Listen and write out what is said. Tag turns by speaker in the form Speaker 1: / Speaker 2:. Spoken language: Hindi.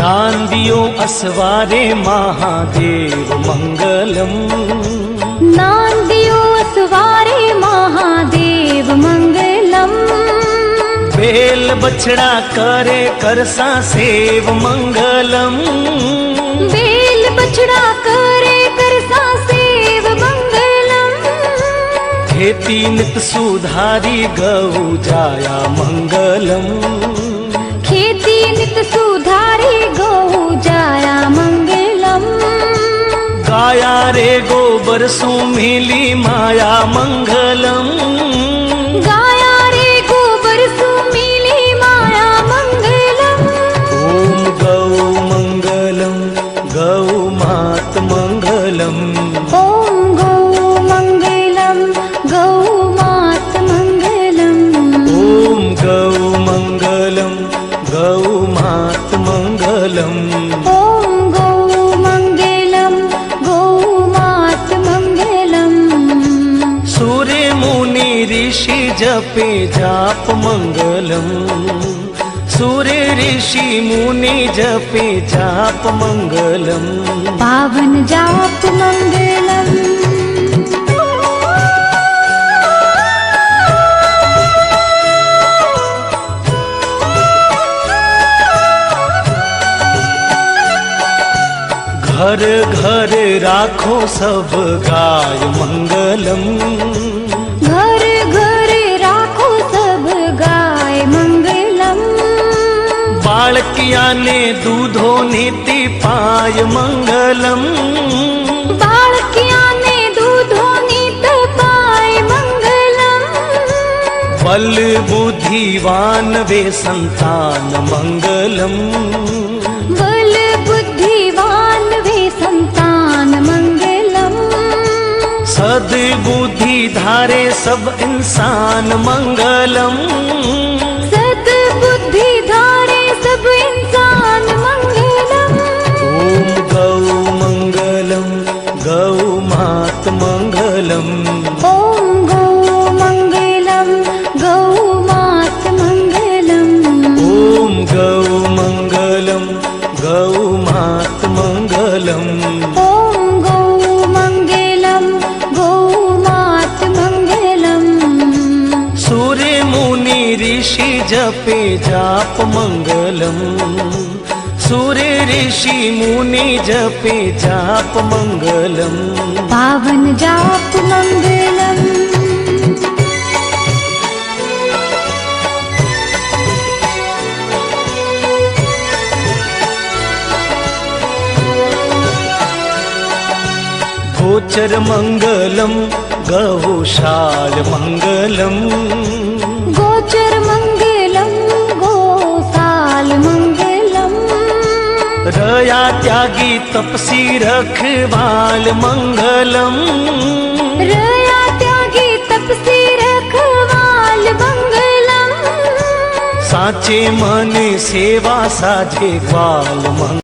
Speaker 1: नांदियो अस्वारे महादेव मंगलम।
Speaker 2: नांदियो अस्वारे महादेव मंगलम।
Speaker 1: बेल बछड़ा करे करसा सेव मंगलम।
Speaker 2: बेल बछड़ा करे करसा सेव मंगलम।
Speaker 1: खेती नित सुधारी गौ जाया मंगलम।
Speaker 2: खेती नित सुधारी गौ जाया मंगलम।
Speaker 1: गाया रे गोबर सु मिली माया मंगलम।
Speaker 2: गाया रे गोबर सु मिली माया मंगलम।
Speaker 1: ओम गौ मंगलम गौ मात मंगलम।
Speaker 2: ओम गौ मंगलम गौ मात मंगलम।
Speaker 1: ओम गौ मंगलम गौ मात मंगलम।
Speaker 2: ओम गौ मंगलम गौ मात मंगलम।
Speaker 1: सूर्य मुनि ऋषि जपे जाप मंगलम। सूर्य ऋषि मुनि जपे जाप मंगलम।
Speaker 2: पावन जाप मंगलम।
Speaker 1: घर घर राखो सब गाय मंगलम।
Speaker 2: घर घर राखो सब गाय मंगलम।
Speaker 1: बालकिया ने दूधो नीति पाय मंगलम।
Speaker 2: बालकिया ने दूधो नीत पाय मंगलम।
Speaker 1: बल बुद्धिवान वे संतान मंगलम।
Speaker 2: बल बुद्धिवान वे संतान मंगलम।
Speaker 1: सद बुद्धि धारे सब इंसान मंगलम।
Speaker 2: सद बुद्धि धारे सब इंसान मंगलम।
Speaker 1: ओम गौ मंगलम गौ मात मंगलम।
Speaker 2: ओम गौ मंगलम गौ मात मंगलम।
Speaker 1: ओम गौ मंगलम गौ मात मंगलम।
Speaker 2: ओम गौ मंगलम गौ मात मंगलम।
Speaker 1: सूर्य मुनि ऋषि जपे जाप मंगलम। सूर्य ऋषि मुनि जपे जाप मंगलम।
Speaker 2: पावन जाप मंगलम।
Speaker 1: गोचर मंगलम गौशाल मंगलम।
Speaker 2: गोचर मंगलम गोसाल मंगलम।
Speaker 1: रया त्यागी तपसी रखवाल मंगलम।
Speaker 2: रया त्यागी तपसी रखवाल मंगलम।
Speaker 1: साचे मन सेवा साझे ग्वाल मंगलम।